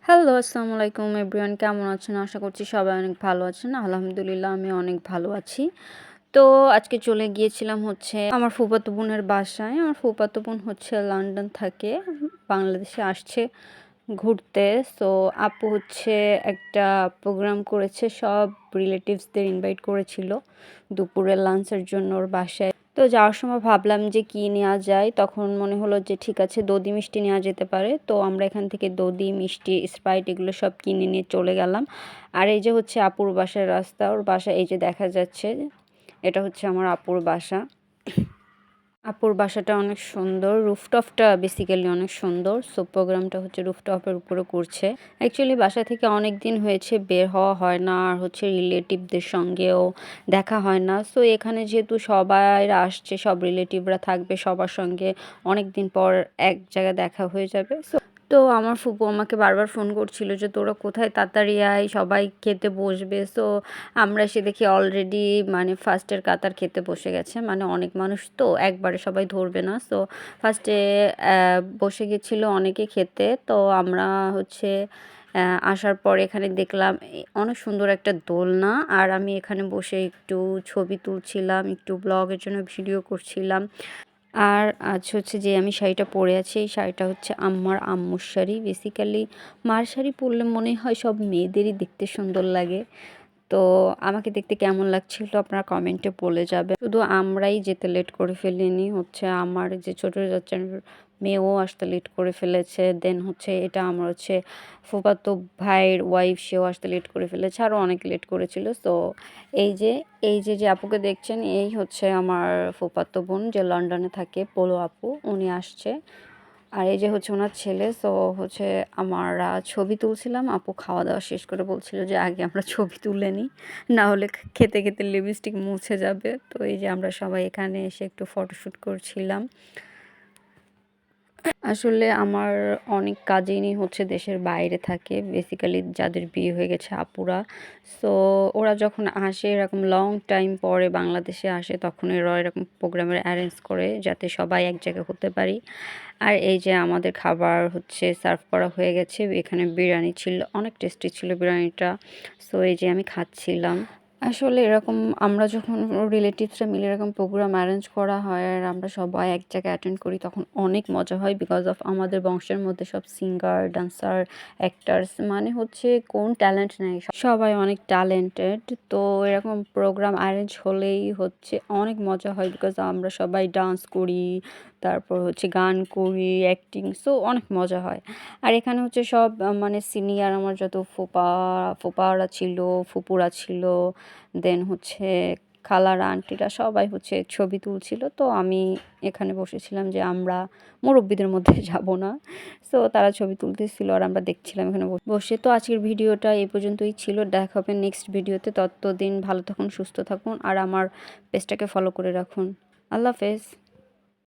Hello, আসসালামু আলাইকুম everyone, কেমন আছেন? আশা করছি সবাই অনেক ভালো আছেন। আলহামদুলিল্লাহ আমি অনেক ভালো আছি। তো আজকে চলে গিয়েছিলাম হচ্ছে আমার ফুফাতো বোনের বাসায়। আমার ফুফাতো বোন হচ্ছে লন্ডন থাকে। বাংলাদেশে আসছে ঘুরতে। সো আপু হচ্ছে একটা প্রোগ্রাম করেছে। সব রিলেটিভসদের ইনভাইট করেছিল দুপুরের লাঞ্চের জন্য ওর বাসায়। তো যাওয়ার সময় ভাবলাম যে কী নেওয়া যায়, তখন মনে হলো যে ঠিক আছে দধি মিষ্টি নেওয়া যেতে পারে। তো আমরা এখান থেকে দধি মিষ্টি স্প্রাইট এগুলো সব কিনে নিয়ে চলে গেলাম। আর এই যে হচ্ছে আপুর বাসার রাস্তা, ওর বাসা এই যে দেখা যাচ্ছে, এটা হচ্ছে আমার আপুর বাসা। আপুর বাসাটা অনেক সুন্দর, রুফটপটা বেসিক্যালি অনেক সুন্দর। সো প্রোগ্রামটা হচ্ছে রুফটপের উপরে করছে। অ্যাকচুয়ালি বাসা থেকে অনেক দিন হয়েছে বের হওয়া হয় না, আর হচ্ছে রিলেটিভদের সঙ্গেও দেখা হয় না। সো এখানে যেহেতু সবাই আসছে, সব রিলেটিভরা থাকবে, সবার সঙ্গে অনেক দিন পর এক জায়গায় দেখা হয়ে যাবে। তো আমার ফুপু আমাকে বারবার ফোন করছিল যে তোরা কোথায়, তাড়াতাড়ি আয়, সবাই খেতে বসবে। সো আমরা এসে দেখি অলরেডি মানে ফার্স্টের কাতার খেতে বসে গেছে। মানে অনেক মানুষ তো একবারে সবাই ধরবে না। সো ফার্স্টে বসে গেছিলো অনেকে খেতে। তো আমরা হচ্ছে আসার পর এখানে দেখলাম অনেক সুন্দর একটা দোলনা। আর আমি এখানে বসে একটু ছবি তুলছিলাম, একটু ব্লগের জন্য ভিডিও করছিলাম। আর আজ হচ্ছে যে আমি শাড়িটা পরে আছি, এই শাড়িটা হচ্ছে আমার আম্মুর শাড়ি। বেসিক্যালি মার শাড়ি পরলে মনে হয় সব মেয়েদেরই দেখতে সুন্দর লাগে। তো আমাকে দেখতে কেমন লাগছিল আপনারা কমেন্টে বলে যাবেন। শুধু আমরাই যেতে লেট করে ফেলিনি, হচ্ছে আমার যে ছোটো চাচার মেয়েও আসতে লেট করে ফেলেছে। দেন হচ্ছে এটা আমার হচ্ছে ফুফাতো ভাইয়ের ওয়াইফ, সেও আসতে লেট করে ফেলেছে, আরও অনেক লেট করেছিল। তো এই যে যে আপুকে দেখছেন, এই হচ্ছে আমার ফুফাতো বোন যে লন্ডনে থাকে, পোলো আপু, উনি আসছে। আর এই যে হচ্ছে ওনার ছেলে। সো হচ্ছে আমরা ছবি তুলছিলাম, আপু খাওয়া দাওয়া শেষ করে বলছিল যে আগে আমরা ছবি তুলে নিই, না হলে খেতে খেতে লিপস্টিক মুছে যাবে। তো এই যে আমরা সবাই এখানে এসে একটু ফটোশ্যুট করছিলাম। আসলে আমার অনেক কাজিনই হচ্ছে দেশের বাইরে থাকে, বেসিক্যালি যাদের বিয়ে হয়ে গেছে আপুরা। সো ওরা যখন আসে এরকম লং টাইম পরে বাংলাদেশে আসে, তখন এরা এরকম প্রোগ্রামের অ্যারেঞ্জ করে যাতে সবাই এক জায়গায় হতে পারি। আর এই যে আমাদের খাবার হচ্ছে সার্ভ করা হয়ে গেছে। এখানে বিরিয়ানি ছিল, অনেক টেস্টি ছিল বিরিয়ানিটা। সো এই যে আমি খাচ্ছিলাম। আসলে এরকম আমরা যখন রিলেটিভসরা মিলে এরকম প্রোগ্রাম অ্যারেঞ্জ করা হয় আর আমরা সবাই এক জায়গায় অ্যাটেন্ড করি, তখন অনেক মজা হয়। বিকজ অফ আমাদের বংশের মধ্যে সব সিঙ্গার, ডান্সার, অ্যাক্টার্স, মানে হচ্ছে কোন ট্যালেন্ট নেই, সবাই অনেক ট্যালেন্টেড। তো এরকম প্রোগ্রাম অ্যারেঞ্জ হলেই হচ্ছে অনেক মজা হয়, বিকজ আমরা সবাই ডান্স করি, তারপর হচ্ছে গান করি, অ্যাক্টিং। সো অনেক মজা হয়। আর এখানে হচ্ছে সব মানে সিনিয়র আমার যত ফুপারা ছিল, ফুপুরা ছিল, দেন হচ্ছে খালারা, আন্টিরা সবাই হচ্ছে ছবি তুলছিল। তো আমি এখানে বসেছিলাম যে আমরা মুরব্বিদের মধ্যে যাব না। সো তারা ছবি তুলতেছিল আর আমরা দেখছিলাম এখানে বসে। তো আজকের ভিডিওটা এই পর্যন্তই ছিল। দেখা হবে নেক্সট ভিডিওতে। ততদিন ভালো থাকুন, সুস্থ থাকুন, আর আমার পেজটাকে ফলো করে রাখুন। আল্লাহ হাফেজ।